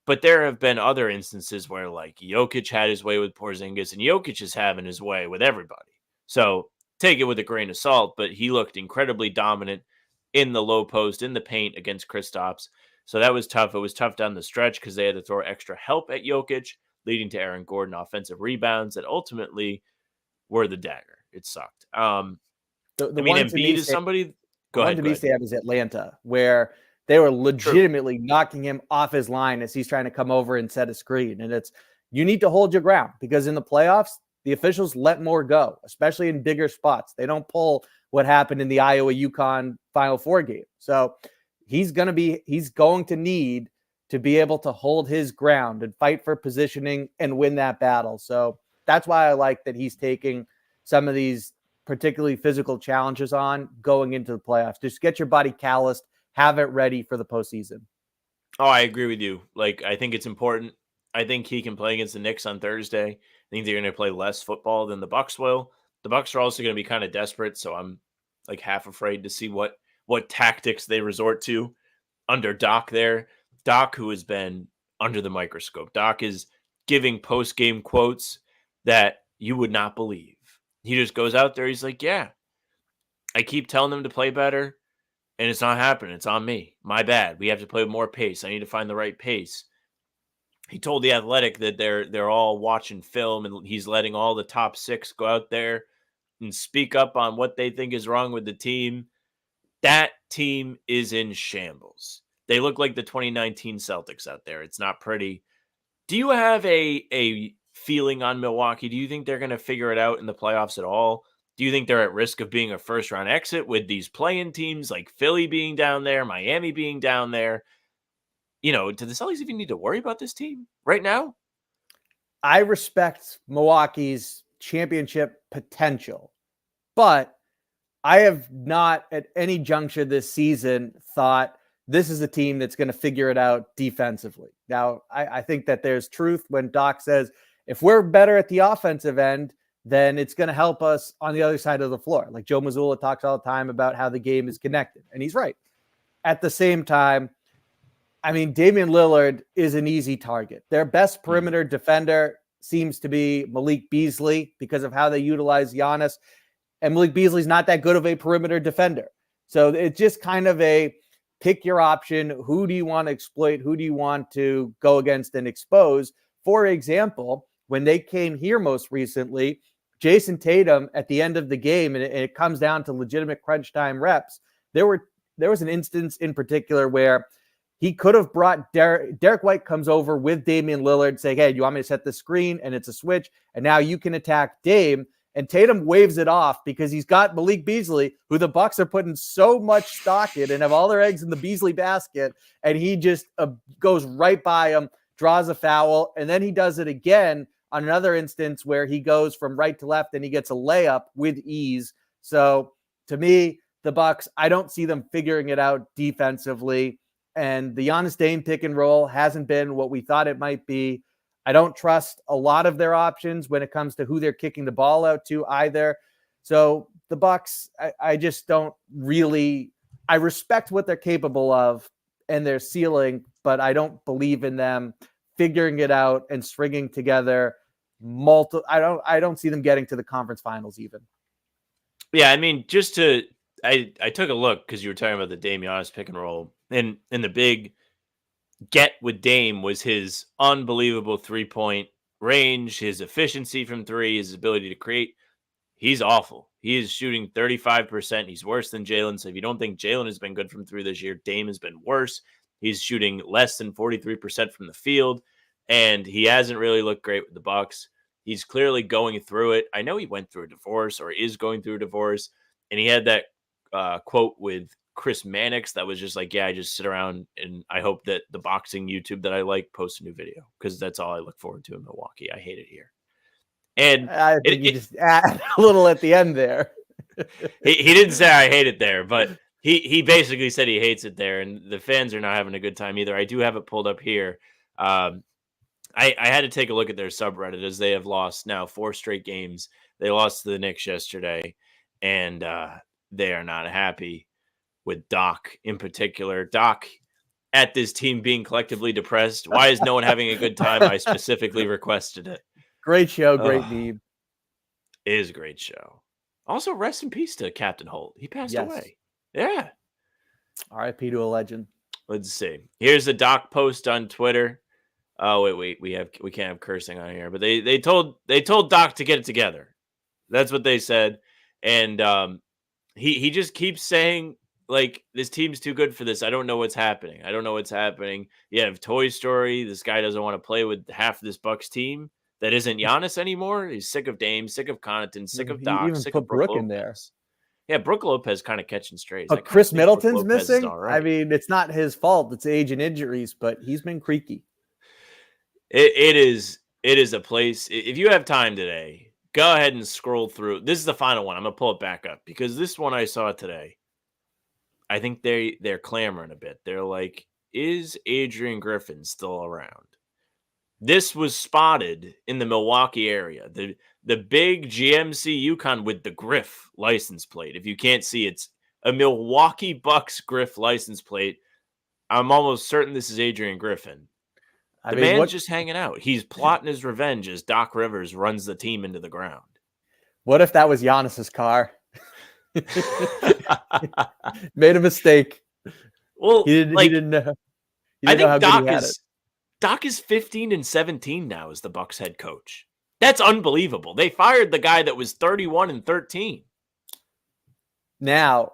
But there have been other instances where, like, Jokic had his way with Porzingis, and Jokic is having his way with everybody. So take it with a grain of salt, but he looked incredibly dominant in the low post, in the paint against Kristaps. So that was tough. It was tough down the stretch because they had to throw extra help at Jokic, leading to Aaron Gordon offensive rebounds that ultimately were the dagger. It sucked. Embiid is somebody. Go ahead. One to is Atlanta, where they were legitimately knocking him off his line as he's trying to come over and set a screen. And you need to hold your ground because in the playoffs, the officials let more go, especially in bigger spots. They don't pull what happened in the Iowa-UConn Final Four game. So he's going to need to be able to hold his ground and fight for positioning and win that battle. So that's why I like that he's taking some of these particularly physical challenges on going into the playoffs. Just get your body calloused, have it ready for the postseason. Oh, I agree with you. Like, I think it's important. I think he can play against the Knicks on Thursday. I think they're going to play less football than the Bucks will. The Bucks are also going to be kind of desperate, so I'm like half afraid to see what tactics they resort to under Doc there. Doc, who has been under the microscope. Doc is giving post-game quotes that you would not believe. He just goes out there. He's like, yeah, I keep telling them to play better, and it's not happening. It's on me. My bad. We have to play with more pace. I need to find the right pace. He told The Athletic that they're all watching film, and he's letting all the top 6 go out there and speak up on what they think is wrong with the team. That team is in shambles. They look like the 2019 Celtics out there. It's not pretty. Do you have a feeling on Milwaukee? Do you think they're going to figure it out in the playoffs at all? Do you think they're at risk of being a first-round exit with these play-in teams like Philly being down there, Miami being down there? Do the Celtics even need to worry about this team right now? I respect Milwaukee's championship potential, but I have not at any juncture this season thought this is a team that's going to figure it out defensively. Now, I think that there's truth when Doc says, if we're better at the offensive end, then it's going to help us on the other side of the floor. Like Joe Mazzulla talks all the time about how the game is connected, and he's right. At the same time, Damian Lillard is an easy target. Their best perimeter defender seems to be Malik Beasley because of how they utilize Giannis. And Malik Beasley's not that good of a perimeter defender. So it's just kind of a pick your option. Who do you want to exploit? Who do you want to go against and expose? For example, when they came here most recently, Jason Tatum at the end of the game, and it comes down to legitimate crunch time reps, there was an instance in particular where he could have brought Derek White comes over with Damian Lillard saying, hey, do you want me to set the screen? And it's a switch. And now you can attack Dame. And Tatum waves it off because he's got Malik Beasley, who the Bucks are putting so much stock in and have all their eggs in the Beasley basket. And he just goes right by him, draws a foul. And then he does it again on another instance where he goes from right to left and he gets a layup with ease. So to me, the Bucks, I don't see them figuring it out defensively. And the Giannis Dame pick and roll hasn't been what we thought it might be. I don't trust a lot of their options when it comes to who they're kicking the ball out to either. So the Bucks, I just don't really, I respect what they're capable of and their ceiling, but I don't believe in them figuring it out and stringing together I don't see them getting to the conference finals even. Yeah, just to I took a look because you were talking about the Dame Giannis pick and roll, and the big get with Dame was his unbelievable 3-point range, his efficiency from three, his ability to create. He's awful. He is shooting 35%. He's worse than Jaylen. So if you don't think Jaylen has been good from three this year, Dame has been worse. He's shooting less than 43% from the field, and he hasn't really looked great with the Bucks. He's clearly going through it. I know he went through a divorce or is going through a divorce, and he had that quote with Chris Mannix that was just like, yeah, I just sit around and I hope that the boxing YouTube that I like posts a new video because that's all I look forward to in Milwaukee. I hate it here. And I think you just add a little at the end there. he didn't say I hate it there, but he basically said he hates it there, and the fans are not having a good time either. I do have it pulled up here. I had to take a look at their subreddit as they have lost now 4 straight games. They lost to the Knicks yesterday, and they are not happy with Doc in particular. Doc, at this team being collectively depressed. Why is no one having a good time? I specifically requested it. Great show, great meme. It is a great show. Also, rest in peace to Captain Holt. He passed away. Yeah. R.I.P. to a legend. Let's see. Here's a Doc post on Twitter. Oh wait, we can't have cursing on here, but they told Doc to get it together. That's what they said, and he just keeps saying like this team's too good for this. I don't know what's happening. You have Toy Story. This guy doesn't want to play with half of this Bucks team that isn't Giannis anymore. He's sick of Dame, sick of Connaughton, sick of Doc, sick of Brook in there. Yeah, Brook Lopez kind of catching strays. But Chris Middleton's missing. Right. I mean, it's not his fault. It's age and injuries, but he's been creaky. It is a place. If you have time today, go ahead and scroll through. This is the final one. I'm gonna pull it back up because this one I saw today. I think they're clamoring a bit. They're like, is Adrian Griffin still around? This was spotted in the Milwaukee area. The big GMC Yukon with the Griff license plate. If you can't see, it's a Milwaukee Bucks Griff license plate. I'm almost certain this is Adrian Griffin. The man's just hanging out. He's plotting his revenge as Doc Rivers runs the team into the ground. What if that was Giannis's car? Made a mistake. Well, he didn't know. I think Doc is 15-17 now as the Bucks head coach. That's unbelievable. They fired the guy that was 31-13. Now,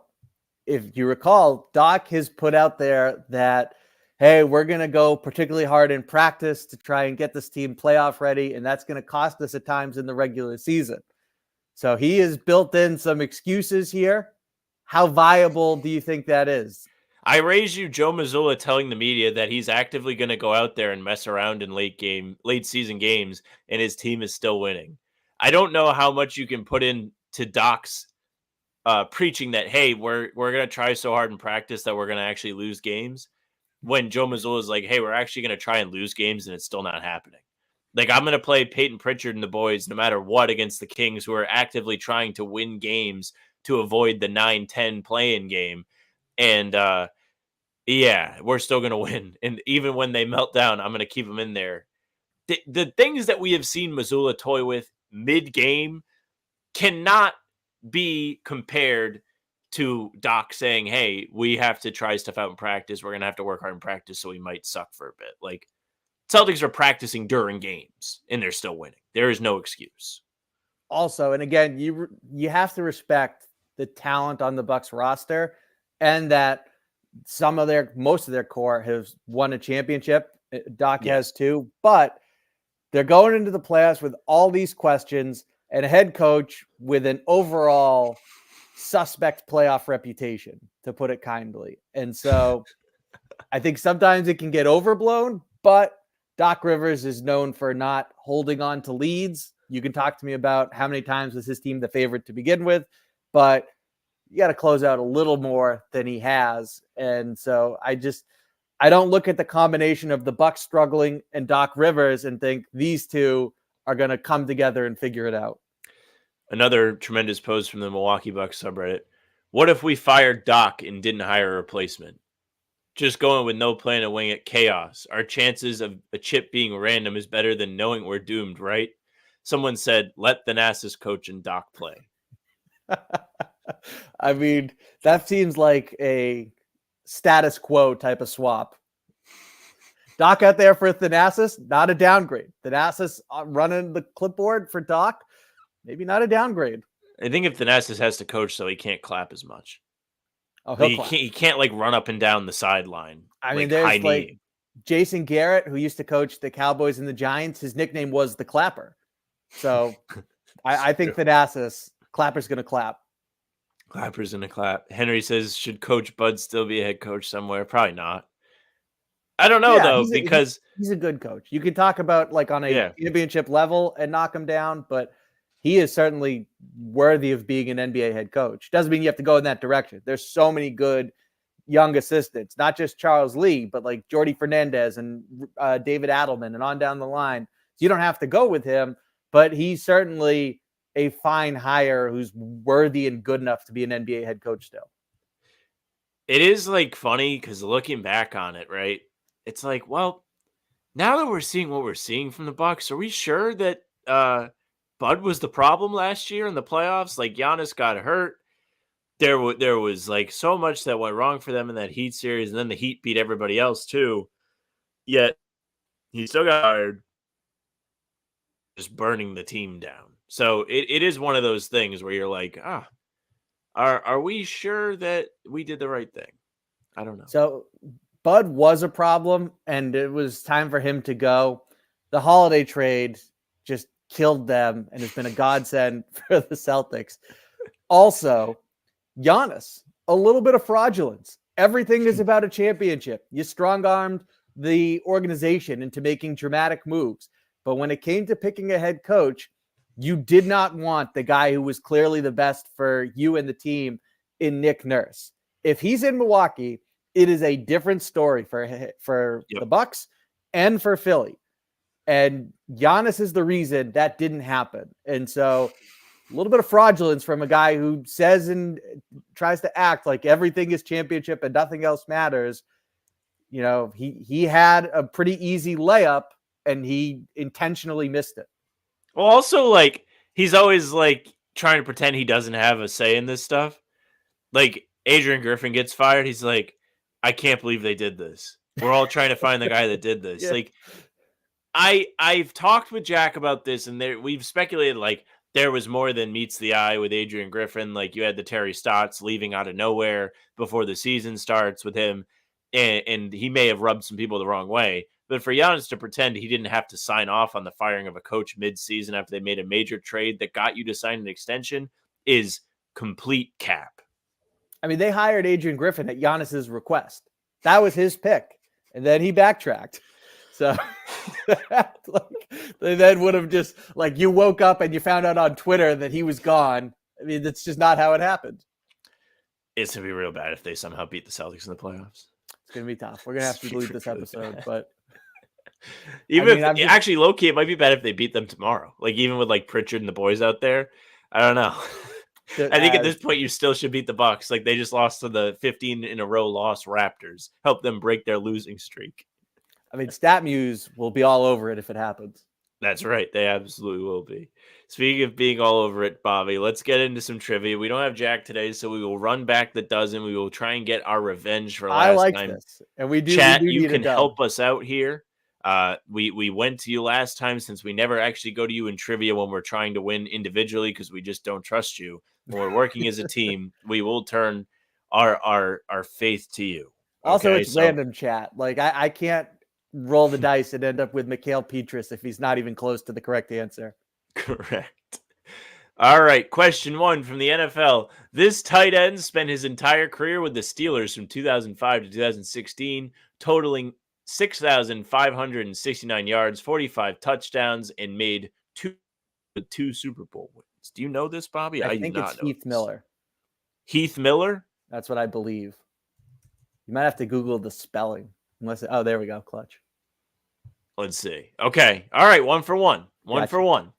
if you recall, Doc has put out there that, hey, we're going to go particularly hard in practice to try and get this team playoff ready, and that's going to cost us at times in the regular season. So he has built in some excuses here. How viable do you think that is? I raise you Joe Mazzulla telling the media that he's actively going to go out there and mess around in late season games, and his team is still winning. I don't know how much you can put into Doc's preaching that, hey, we're going to try so hard in practice that we're going to actually lose games, when Joe Mazzulla is like, hey, we're actually going to try and lose games, and it's still not happening. Like, I'm going to play Peyton Pritchard and the boys no matter what against the Kings, who are actively trying to win games to avoid the 9-10 play-in game. And, yeah, we're still going to win. And even when they melt down, I'm going to keep them in there. The things that we have seen Mazzulla toy with mid-game cannot be compared to Doc saying, hey, we have to try stuff out in practice. We're going to have to work hard in practice, so we might suck for a bit. Like, Celtics are practicing during games, and they're still winning. There is no excuse. Also, and again, you have to respect the talent on the Bucks roster, and that most of their core has won a championship. Doc has too, but they're going into the playoffs with all these questions and a head coach with an overall suspect playoff reputation, to put it kindly. And so I think sometimes it can get overblown, but Doc Rivers is known for not holding on to leads. You can talk to me about how many times was his team the favorite to begin with, but you got to close out a little more than he has. And so I don't look at the combination of the Bucks struggling and Doc Rivers and think these two are going to come together and figure it out. Another tremendous post from the Milwaukee Bucks subreddit. What if we fired Doc and didn't hire a replacement? Just going with no plan to wing it, chaos. Our chances of a chip being random is better than knowing we're doomed, right? Someone said, let the Thanasis coach and Doc play. I mean, that seems like a status quo type of swap. Doc out there for Thanasis, not a downgrade. Thanasis running the clipboard for Doc, maybe not a downgrade. I think if Thanasis has to coach, so he can't clap as much. Oh, Like, he'll clap. he can't like run up and down the sideline. I mean, like high there's like kneeing. Jason Garrett, who used to coach the Cowboys and the Giants. His nickname was the Clapper. So I think Thanasis, Clapper's going to clap. Clapper's gonna clap. Henry says, should Coach Bud still be a head coach somewhere? Probably not. I don't know though, because he's a good coach. You can talk about like on a championship level and knock him down, but he is certainly worthy of being an NBA head coach. Doesn't mean you have to go in that direction. There's so many good young assistants, not just Charles Lee, but like Jordy Fernandez and David Adelman and on down the line. So you don't have to go with him, but he's certainly a fine hire who's worthy and good enough to be an NBA head coach still. It is like funny because looking back on it, right? It's like, well, now that we're seeing what we're seeing from the Bucks, are we sure that Bud was the problem last year in the playoffs? Like Giannis got hurt. There was like so much that went wrong for them in that Heat series, and then the Heat beat everybody else too. Yet he still got hired, just burning the team down. So it is one of those things where you're like, are we sure that we did the right thing? I don't know. So Bud was a problem, and it was time for him to go. The holiday trade just killed them, and it's been a godsend for the Celtics. Also, Giannis, a little bit of fraudulence. Everything is about a championship. You strong-armed the organization into making dramatic moves. But when it came to picking a head coach, you did not want the guy who was clearly the best for you and the team in Nick Nurse. If he's in Milwaukee, it is a different story for the Bucks and for Philly. And Giannis is the reason that didn't happen. And so a little bit of fraudulence from a guy who says and tries to act like everything is championship and nothing else matters. You know, he had a pretty easy layup and he intentionally missed it. Well, also, like, he's always, like, trying to pretend he doesn't have a say in this stuff. Like, Adrian Griffin gets fired. He's like, I can't believe they did this. We're all trying to find the guy that did this. Yeah. Like, I've talked with Jack about this, and we've speculated, like, there was more than meets the eye with Adrian Griffin. Like, you had the Terry Stotts leaving out of nowhere before the season starts with him, and he may have rubbed some people the wrong way. But for Giannis to pretend he didn't have to sign off on the firing of a coach mid-season after they made a major trade that got you to sign an extension is complete cap. I mean, they hired Adrian Griffin at Giannis's request. That was his pick. And then he backtracked. So they then would have just, like, you woke up and you found out on Twitter that he was gone. I mean, that's just not how it happened. It's going to be real bad if they somehow beat the Celtics in the playoffs. It's going to be tough. We're going to have to delete this episode, but actually, low-key, it might be bad if they beat them tomorrow. Like, even with, like, Pritchard and the boys out there. I don't know. I think at this point, you still should beat the Bucks. Like, they just lost to the 15-in-a-row loss Raptors. Help them break their losing streak. I mean, StatMuse will be all over it if it happens. That's right. They absolutely will be. Speaking of being all over it, Bobby, let's get into some trivia. We don't have Jack today, so we will run back the dozen. We will try and get our revenge for last time. This. And we do. Chat, we do you can help us out here. We went to you last time since we never actually go to you in trivia when we're trying to win individually because we just don't trust you. When we're working as a team, we will turn our faith to you. Also, it's random chat. Like I can't roll the dice and end up with Mikhail Petrus if he's not even close to the correct answer. Correct. All right. Question 1 from the NFL. This tight end spent his entire career with the Steelers from 2005 to 2016, totaling 6,569 yards, 45 touchdowns, and made two Super Bowl wins. Do you know this, Bobby? I think it's Heath Miller. Heath Miller? That's what I believe. You might have to Google the spelling. There we go. Clutch. Let's see. Okay. All right. 1 for 1. One for 1.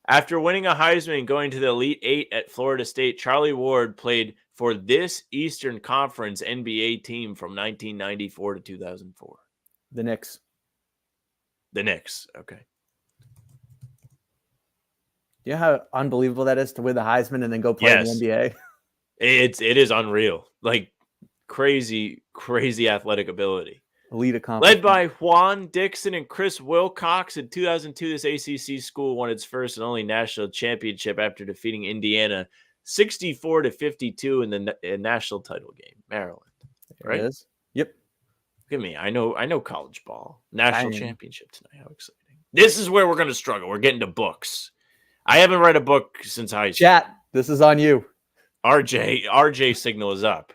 After winning a Heisman and going to the Elite Eight at Florida State, Charlie Ward played for this Eastern Conference NBA team from 1994 to 2004. The Knicks. The Knicks. Okay. You know how unbelievable that is to win the Heisman and then go play in the NBA? It is unreal. Like crazy athletic ability. Elite Led accomplishment. by Juan Dixon and Chris Wilcox in 2002, this ACC school won its first and only national championship after defeating Indiana 64-52 in the national title game. Maryland, right? It is. Yep. Look at me. I know college ball. National mean- championship tonight. How exciting. This is where we're going to struggle. We're getting to books. I haven't read a book since high school. Chat, this is on you. RJ signal is up.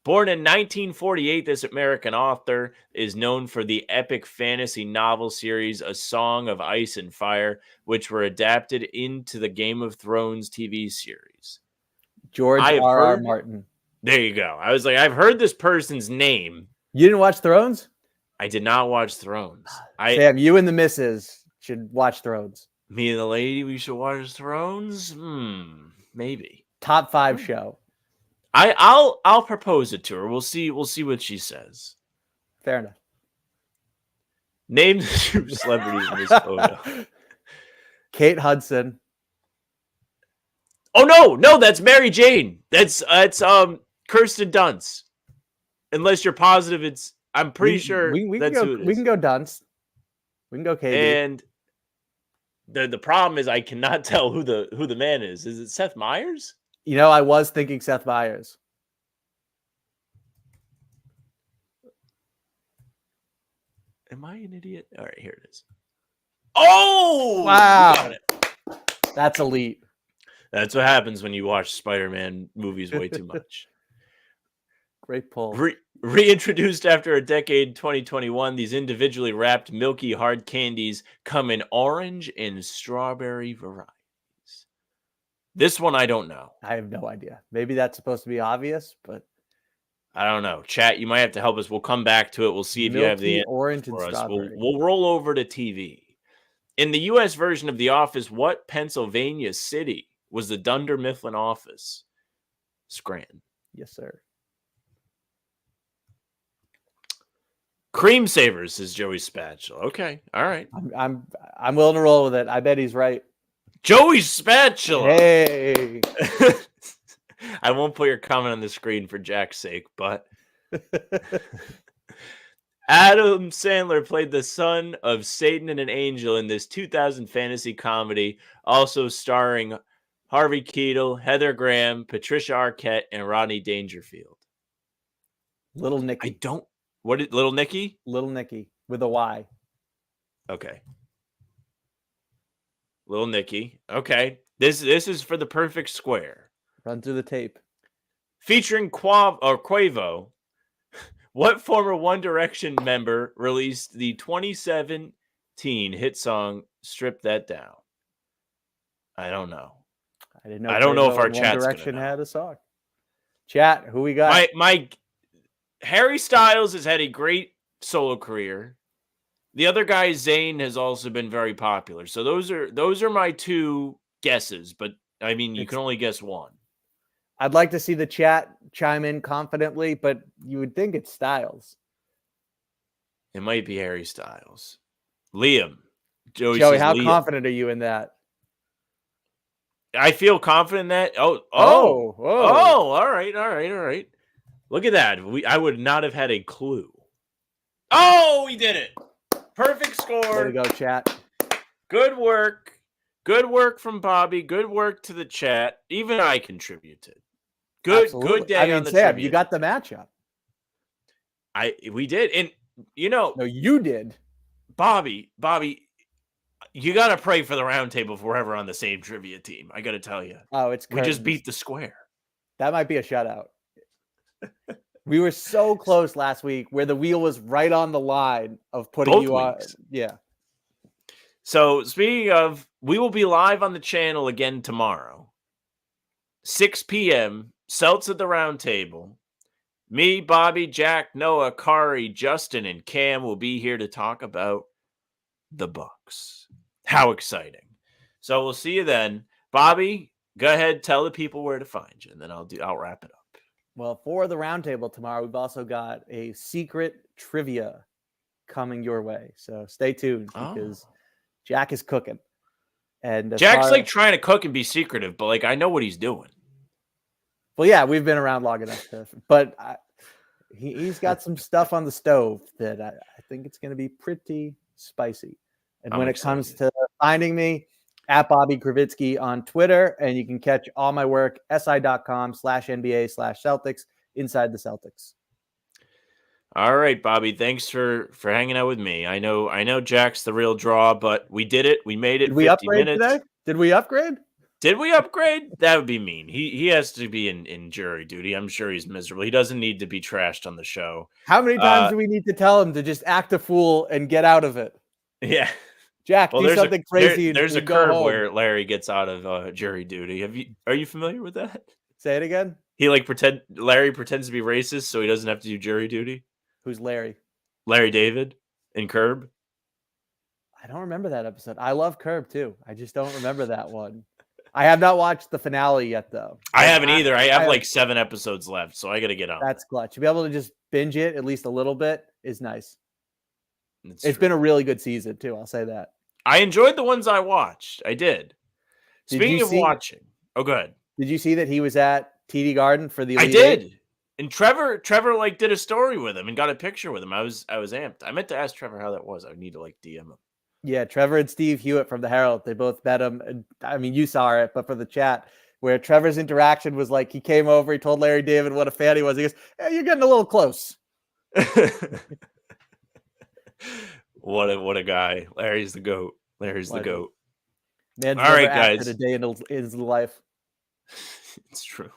Born in 1948, this American author is known for the epic fantasy novel series A Song of Ice and Fire, which were adapted into the Game of Thrones TV series. George R.R. Martin. There you go. I was like, I've heard this person's name. You didn't watch Thrones? I did not watch Thrones. Sam, you and the missus should watch Thrones. Me and the lady, we should watch Thrones? Maybe. Top 5 show. I'll propose it to her. We'll see what she says. Fair enough. Name the 2 celebrities in this photo. Kate Hudson. Oh no, that's Mary Jane. That's Kirsten Dunst. Unless you're positive I'm pretty sure that's who it is. We can go Dunst. We can go Katie. And the problem is I cannot tell who the man is. Is it Seth Meyers? You know, I was thinking Seth Meyers. Am I an idiot? All right, here it is. Oh! Wow. Got it. That's elite. That's what happens when you watch Spider-Man movies way too much. Great pull. Reintroduced after a decade, 2021, these individually wrapped milky hard candies come in orange and strawberry varieties. This one I don't know. I have no idea. Maybe that's supposed to be obvious, but I don't know. Chat, you might have to help us. We'll come back to it. We'll see if you have the answer orange and for us. strawberry. We'll roll over to TV. In the U.S. version of The Office, what Pennsylvania city was the Dunder Mifflin office? Scranton. Yes, sir. Cream Savers is Joey Spatula. Okay, all right. I'm willing to roll with it. I bet he's right. Joey Spatula. Hey. I won't put your comment on the screen for Jack's sake, but Adam Sandler played the son of Satan and an angel in this 2000 fantasy comedy, also starring Harvey Keitel, Heather Graham, Patricia Arquette, and Rodney Dangerfield. Little Nicky. Little Nicky? Little Nicky with a Y. Okay. Little Nicky. Okay. This is for the perfect square. Run through the tape. Featuring Quavo, what former One Direction member released the 2017 hit song "Strip That Down"? I don't know. I didn't know. I don't know if our One chat's Direction gonna know. had a song. Chat, who we got? My Harry Styles has had a great solo career. The other guy, Zayn, has also been very popular. So those are my 2 guesses. But I mean, you can only guess one. I'd like to see the chat chime in confidently, but you would think it's Styles. It might be Harry Styles. Liam. Joey, how Liam. confident are you in that? I feel confident in that. Oh, all right. Look at that. I would not have had a clue. Oh, we did it. Perfect score. There we go, chat. Good work. Good work from Bobby. Good work to the chat. Even I contributed. Good day on the Sam, trivia. you got the matchup. We did. And no, you did. Bobby, you got to pray for the round table if we're ever on the same trivia team. I got to tell you. Oh, it's curtains. We just beat the square. That might be a shutout. We were so close last week where the wheel was right on the line of putting Both you weeks. on. Yeah. So speaking of, we will be live on the channel again tomorrow. 6 p.m. Celts at the round table. Me, Bobby, Jack, Noah, Kari, Justin, and Cam will be here to talk about the Bucks. How exciting. So we'll see you then. Bobby, go ahead, tell the people where to find you, and then I'll wrap it up. Well, for the roundtable tomorrow, we've also got a secret trivia coming your way. So stay tuned because Jack is cooking. And Jack's like trying to cook and be secretive, but like I know what he's doing. Well, yeah, we've been around long enough but he's got some stuff on the stove that I think it's going to be pretty spicy. And when it comes to finding me, at Bobby Kravitsky on Twitter, and you can catch all my work, si.com/NBA/Celtics inside the Celtics. All right, Bobby. Thanks for hanging out with me. I know Jack's the real draw, but we did it. We made it. Did we 50 upgrade minutes today? Did we upgrade? Did we upgrade? That would be mean. He has to be in jury duty. I'm sure he's miserable. He doesn't need to be trashed on the show. How many times do we need to tell him to just act a fool and get out of it? Yeah. Jack, do something crazy. There's a curve where Larry gets out of jury duty. Are you familiar with that? Say it again. Larry pretends to be racist so he doesn't have to do jury duty. Who's Larry? Larry David in Curb. I don't remember that episode. I love Curb too. I just don't remember that one. I have not watched the finale yet, though. I haven't either. I have like 7 episodes left, so I got to get on. That's clutch. To be able to just binge it at least a little bit is nice. It's been a really good season too. I'll say that. I enjoyed the ones I watched. I did. Speaking of watching, go ahead. Did you see that he was at TD Garden for the Elite I did. Eight? And Trevor like did a story with him and got a picture with him. I was amped. I meant to ask Trevor how that was. I would need to like DM him. Yeah, Trevor and Steve Hewitt from the Herald, they both met him. And I mean, you saw it, but for the chat, where Trevor's interaction was like, he came over, he told Larry David what a fan he was. He goes, hey, you're getting a little close. What a guy. Larry's the GOAT. Larry's the GOAT. Man's all right, guys. A day in his life. It's true.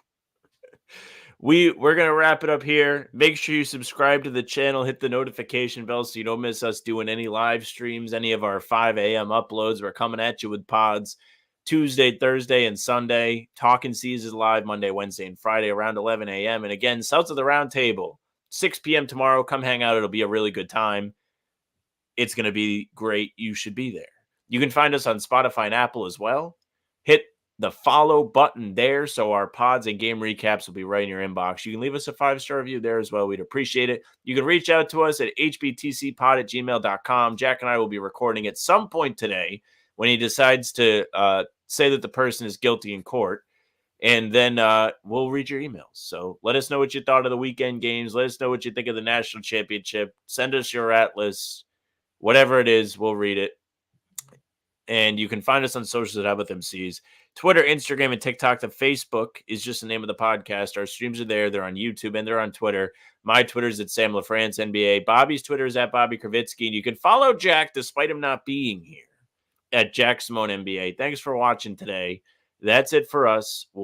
We're going to wrap it up here. Make sure you subscribe to the channel, hit the notification bell so you don't miss us doing any live streams, any of our 5 a.m. uploads. We're coming at you with pods Tuesday, Thursday, and Sunday. Talkin is live Monday, Wednesday, and Friday around 11 a.m. And again, South of the Round Table, 6 p.m. tomorrow. Come hang out. It'll be a really good time. It's going to be great. You should be there. You can find us on Spotify and Apple as well. Hit the follow button there so our pods and game recaps will be right in your inbox. You can leave us a 5-star review there as well. We'd appreciate it. You can reach out to us at hbtcpod@gmail.com. Jack and I will be recording at some point today when he decides to say that the person is guilty in court, and then we'll read your emails. So let us know what you thought of the weekend games. Let us know what you think of the national championship. Send us your atlas. Whatever it is, we'll read it. And you can find us on socials at How About Them C's. Twitter, Instagram, and TikTok. The Facebook is just the name of the podcast. Our streams are there. They're on YouTube and they're on Twitter. My Twitter is at Sam LaFrance NBA. Bobby's Twitter is at Bobby Kravitsky. And you can follow Jack, despite him not being here, at Jack Simone NBA. Thanks for watching today. That's it for us.